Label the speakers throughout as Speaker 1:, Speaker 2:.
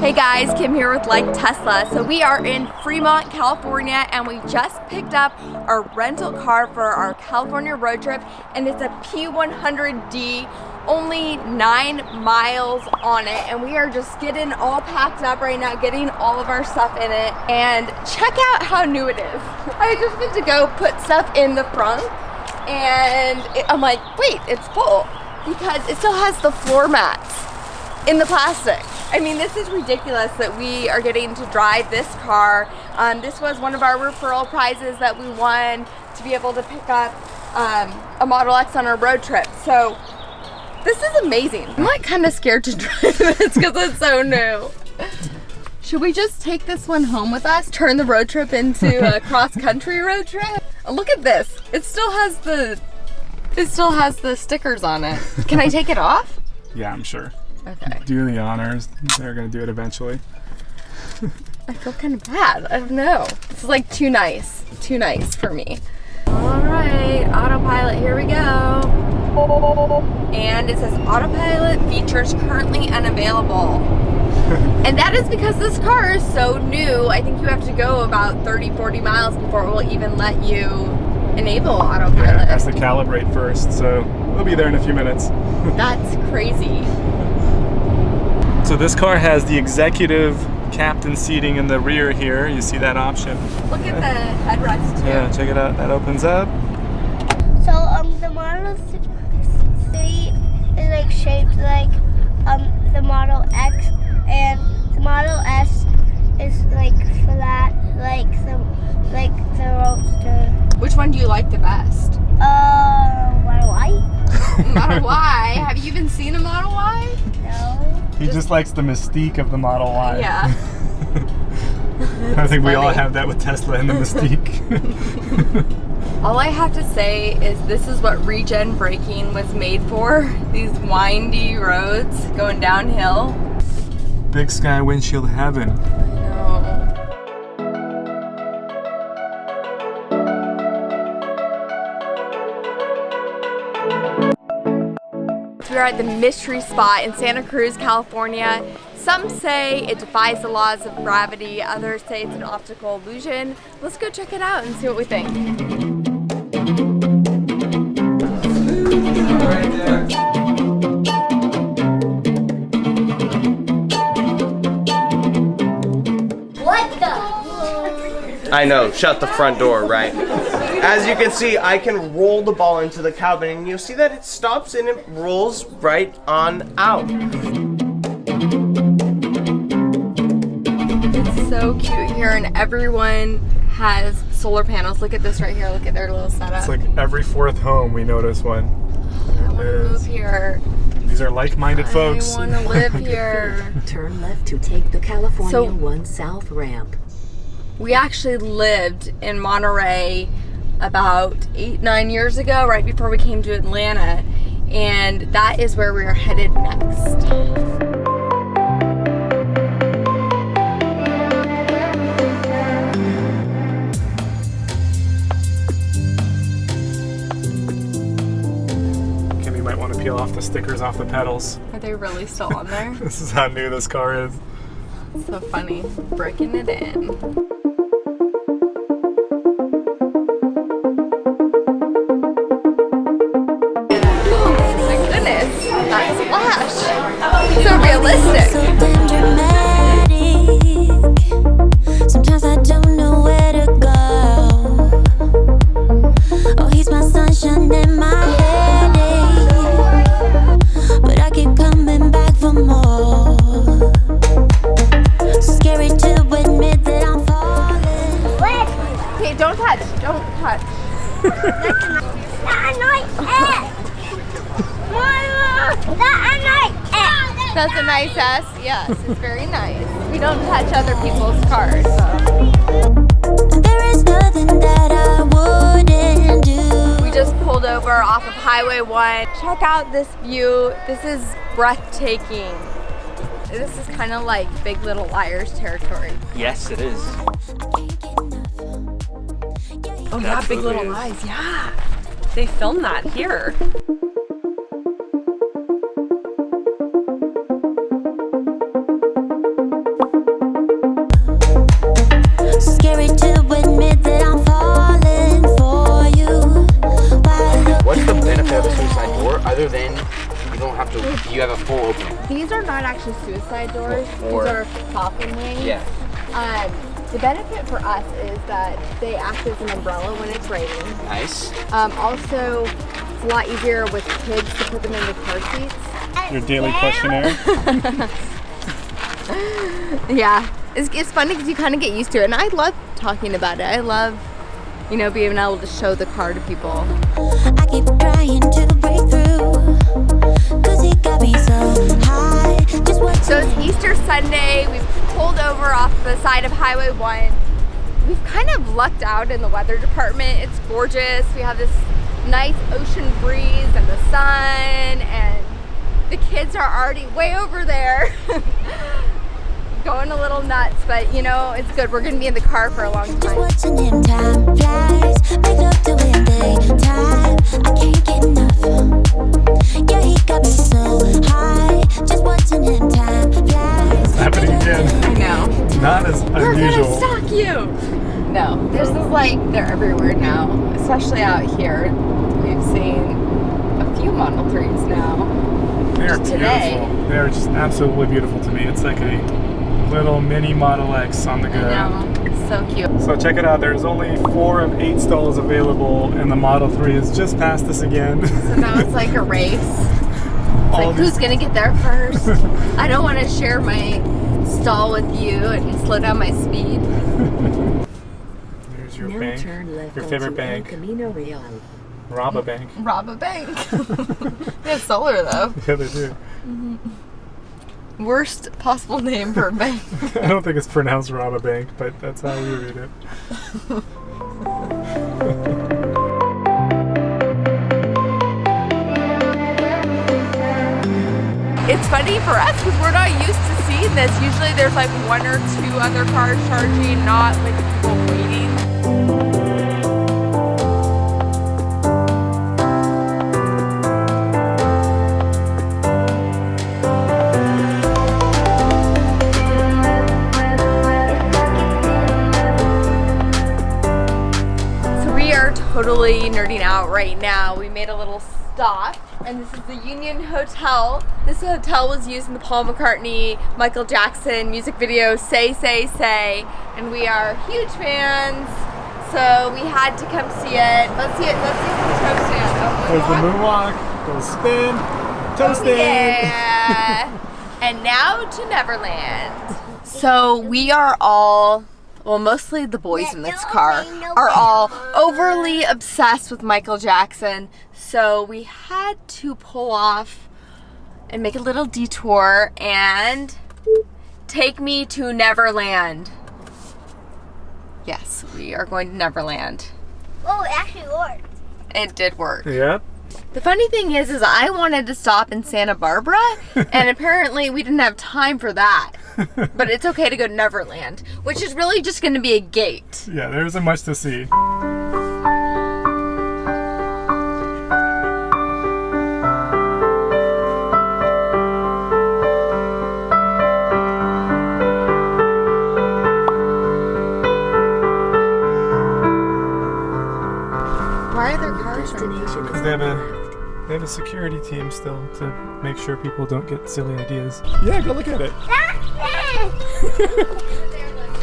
Speaker 1: Hey guys, Kim here with Like Tesla. So we are in Fremont, California, and we just picked up our rental car for our California road trip, and it's a P100D, only 9 miles on it, and we are just getting all packed up right now, getting all of our stuff in it, and check out how new it is. I just went to go put stuff in the front, and I'm like, wait, it's full, because it still has the floor mats in the plastic. I mean, this is ridiculous that we are getting to drive this car. This was one of our referral prizes that we won to be able to pick up a Model X on our road trip. So this is amazing. I'm like kind of scared to drive this because it's so new. Should we just take this one home with us? Turn the road trip into a cross-country road trip? Oh, look at this. It still has the stickers on it. Can I take it off?
Speaker 2: Yeah, I'm sure.
Speaker 1: Okay.
Speaker 2: Do the honors. They're gonna do it eventually.
Speaker 1: I feel kind of bad. I don't know. This is like too nice. Too nice for me. All right, autopilot, here we go. And it says autopilot features currently unavailable. And that is because this car is so new. I think you have to go about 30-40 miles before it will even let you enable autopilot.
Speaker 2: Yeah, it has to calibrate first, so we'll be there in a few minutes.
Speaker 1: That's crazy.
Speaker 2: So this car has the executive captain seating in the rear here. You see that option?
Speaker 1: Look at the headrest too.
Speaker 2: Yeah, check it out. That opens up.
Speaker 3: So the Model 3 is like shaped like the Model X, and the Model S is like flat, like the Roadster.
Speaker 1: Which one do you like the best?
Speaker 3: Model Y?
Speaker 1: Model Y? Have you even seen a Model Y?
Speaker 3: No.
Speaker 2: He just likes the mystique of the Model Y.
Speaker 1: Yeah.
Speaker 2: I think we all
Speaker 1: funny.
Speaker 2: have that with Tesla and the mystique.
Speaker 1: All I have to say is this is what regen braking was made for. These windy roads going downhill.
Speaker 2: Big sky windshield heaven.
Speaker 1: We are at the mystery spot in Santa Cruz, California. Some say it defies the laws of gravity, others say it's an optical illusion. Let's go check it out and see what we think.
Speaker 4: Right there.
Speaker 3: What the?
Speaker 4: I know, shut the front door, right? As you can see, I can roll the ball into the cabin, and you'll see that it stops and it rolls right on out.
Speaker 1: It's so cute here, and everyone has solar panels. Look at this right here. Look at their little setup.
Speaker 2: It's like every fourth home we notice one.
Speaker 1: I want to move here.
Speaker 2: These are like-minded folks.
Speaker 1: I want to live here.
Speaker 5: Turn left to take the California
Speaker 1: So-
Speaker 5: 1 South ramp.
Speaker 1: We actually lived in Monterey about 8-9 years ago, right before we came to Atlanta, and that is where we are headed next.
Speaker 2: Kim, you might want to peel off the stickers off the pedals.
Speaker 1: Are they really still on there?
Speaker 2: This is how new this car is.
Speaker 1: So funny, breaking it in. So realistic.
Speaker 6: So damn dramatic. Sometimes I don't know where to go. Oh, he's my sunshine and my headache, but I keep coming back for more. So scary to admit that I'm falling.
Speaker 1: Okay, don't touch. Don't touch. That's a nice S. Yes, it's very nice. We don't touch other people's cars. So.
Speaker 6: There is nothing that I wouldn't do.
Speaker 1: We just pulled over off of Highway 1. Check out this view. This is breathtaking. This is kind of like Big Little Liars territory.
Speaker 4: Yes, it is.
Speaker 7: Oh yeah, Big Little Lies, yeah. They filmed that here.
Speaker 1: not actually suicide doors.
Speaker 4: Or-
Speaker 1: These are coffin wings.
Speaker 4: Yeah.
Speaker 1: The benefit for us is that they act as an umbrella when it's raining.
Speaker 4: Nice.
Speaker 1: Also, it's a lot easier with kids to put them in the car seats.
Speaker 2: Your daily questionnaire.
Speaker 1: Yeah, it's funny because you kind of get used to it, and I love talking about it. I love, you know, being able to show the car to people.
Speaker 6: I keep trying to break through, 'cause he got me so high. Just what
Speaker 1: So it's Easter Sunday. We've pulled over off the side of Highway 1. We've kind of lucked out in the weather department. It's gorgeous. We have this nice ocean breeze and the sun, and the kids are already way over there. Going a little nuts, but you know, it's good. We're gonna be in the car for a long
Speaker 6: just
Speaker 1: time.
Speaker 6: watching him, time flies. Make love to him daytime. I can't get enough. Yeah, he got me so high. Just watching him, time flies.
Speaker 2: It's happening again.
Speaker 1: I know.
Speaker 2: Not as
Speaker 1: We're
Speaker 2: unusual.
Speaker 1: gonna stalk you. No, there's this they're everywhere now, especially out here. We've seen a few Model 3s now.
Speaker 2: They are
Speaker 1: today.
Speaker 2: beautiful. They are just absolutely beautiful to me. It's like a little mini Model X on the go.
Speaker 1: No, it's so cute.
Speaker 2: So check it out. There's only 4 of 8 stalls available, and the Model 3 has just passed us again.
Speaker 1: So now it's like a race. It's
Speaker 2: All
Speaker 1: like,
Speaker 2: these-
Speaker 1: who's gonna get there first? I don't want to share my stall with you and slow down my speed.
Speaker 2: There's your
Speaker 5: Now
Speaker 2: bank.
Speaker 5: turn left
Speaker 2: Your
Speaker 5: onto
Speaker 2: favorite
Speaker 5: El
Speaker 2: bank.
Speaker 5: Camino Real.
Speaker 2: Rob a bank.
Speaker 1: Rob a bank. They have solar though.
Speaker 2: Yeah, they do.
Speaker 1: Worst possible name for a bank.
Speaker 2: I don't think it's pronounced rob a bank, but that's how we read it.
Speaker 1: It's funny for us because we're not used to seeing this. Usually there's like 1 or 2 other cars charging, not like people waiting. So we are totally nerding out right now. We made a little stop, and this is the Union Hotel. This hotel was used in the Paul McCartney, Michael Jackson music video Say, Say, Say, and we are huge fans, so we had to come see it. Let's see some toast stand.
Speaker 2: There's the moonwalk, little spin, toast stand.
Speaker 1: Yeah. And now to Neverland. So we are all, well, mostly the boys in this car are all overly obsessed with Michael Jackson. So we had to pull off and make a little detour and take me to Neverland. Yes, we are going to Neverland.
Speaker 3: Oh, it actually worked.
Speaker 1: It did work.
Speaker 2: Yep.
Speaker 1: The funny thing is I wanted to stop in Santa Barbara, and apparently we didn't have time for that. But it's okay to go to Neverland, which is really just going to be a gate.
Speaker 2: Yeah, there isn't much to see.
Speaker 1: Why are there cars?
Speaker 5: Destination
Speaker 2: Because
Speaker 5: is
Speaker 2: they have a security team still to make sure people don't get silly ideas. Yeah, go look at it.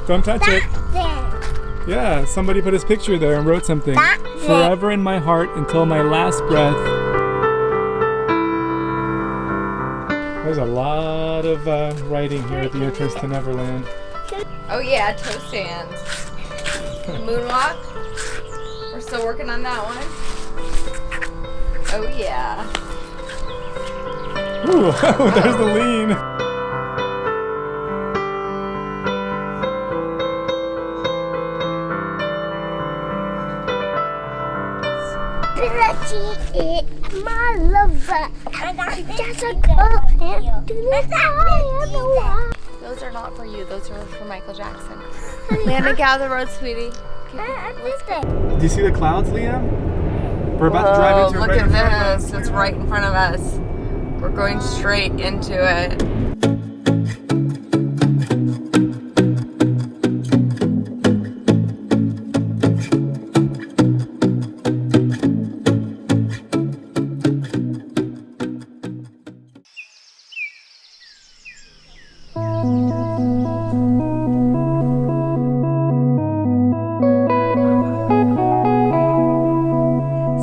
Speaker 2: Don't touch it. Yeah, somebody put his picture there and wrote something. Forever in my heart until my last breath. There's a lot of writing here at the entrance to Neverland.
Speaker 1: Oh yeah, toast stand. Moonwalk. We're still working on that one. Oh yeah.
Speaker 2: Ooh, there's the lean.
Speaker 3: My lover. Just a girl and do this.
Speaker 1: Those are not for you. Those are for Michael Jackson. Landon, get out of the road, sweetie.
Speaker 2: Do you see the clouds, Liam? We're about to drive into it
Speaker 1: look
Speaker 2: right
Speaker 1: at
Speaker 2: in front of us.
Speaker 1: this. It's right in front of us. We're going straight into it.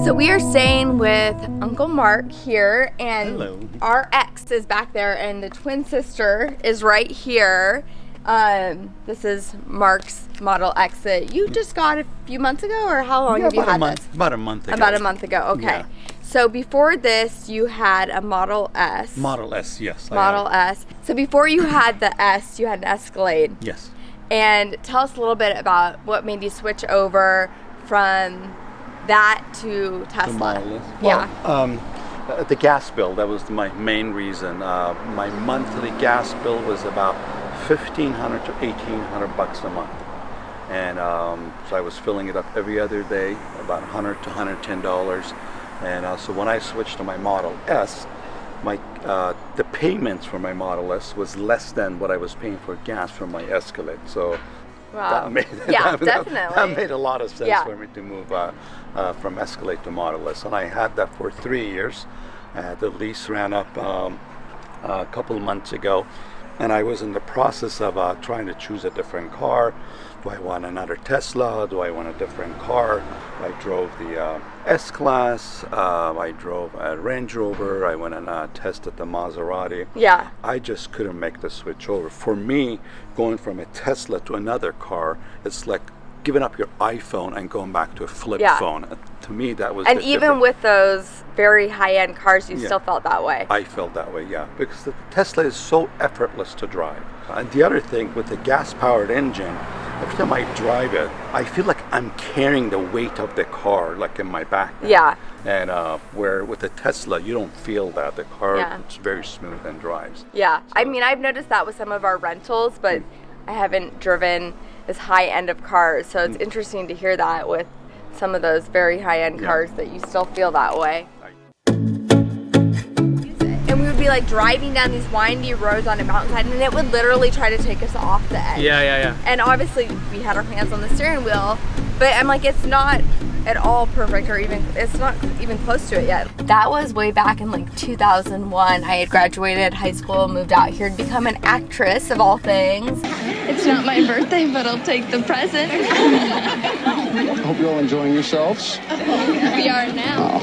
Speaker 1: So we are staying with Uncle Mark here, and
Speaker 8: Hello.
Speaker 1: our ex is back there, and the twin sister is right here. This is Mark's Model X that you just got a few months ago, or how long have you had this?
Speaker 8: About a month ago.
Speaker 1: About a month ago, okay.
Speaker 8: Yeah.
Speaker 1: So before this, you had a Model S.
Speaker 8: Model S, yes. I
Speaker 1: Model
Speaker 8: have.
Speaker 1: S. So before you had the S, you had an Escalade.
Speaker 8: Yes.
Speaker 1: And tell us a little bit about what made you switch over from that to Tesla.
Speaker 8: The Model S.
Speaker 1: Yeah.
Speaker 8: The gas bill, that was my main reason. My monthly gas bill was about $1,500 to $1,800 a month. And so I was filling it up every other day, about $100 to $110. And so when I switched to my Model S, the payments for my Model S was less than what I was paying for gas from my Escalade. So
Speaker 1: Wow.
Speaker 8: that made,
Speaker 1: Definitely.
Speaker 8: that made a lot of sense
Speaker 1: Yeah.
Speaker 8: for me to move from Escalade to Model S. And I had that for 3 years. The lease ran up a couple of months ago. And I was in the process of trying to choose a different car. Do I want another Tesla? Do I want a different car? I drove the S-Class. I drove a Range Rover. I went and tested the Maserati.
Speaker 1: Yeah.
Speaker 8: I just couldn't make the switch over. For me, going from a Tesla to another car, it's like giving up your iPhone and going back to a flip
Speaker 1: Yeah.
Speaker 8: phone. To me, that was
Speaker 1: And
Speaker 8: the
Speaker 1: even
Speaker 8: difference.
Speaker 1: with those very high-end cars, you
Speaker 8: Yeah.
Speaker 1: still felt that way.
Speaker 8: I felt that way, yeah, because the Tesla is so effortless to drive. And the other thing, with the gas-powered engine, every time I drive it, I feel like I'm carrying the weight of the car, like in my back.
Speaker 1: Yeah.
Speaker 8: And where with the Tesla, you don't feel that. The car
Speaker 1: Yeah.
Speaker 8: is very smooth and drives.
Speaker 1: Yeah. I mean, I've noticed that with some of our rentals, but I haven't driven as high-end of cars, so it's interesting to hear that with some of those very high-end
Speaker 8: Yeah.
Speaker 1: cars that you still feel that way. And we would be like driving down these windy roads on a mountainside, and it would literally try to take us off the edge.
Speaker 2: Yeah.
Speaker 1: And obviously we had our hands on the steering wheel, but I'm like, it's not at all perfect, or even, it's not even close to it yet. That was way back in like 2001. I had graduated high school, moved out here to become an actress of all things.
Speaker 9: It's not my birthday, but I'll take the present.
Speaker 10: Hope you're all enjoying yourselves.
Speaker 9: We are now.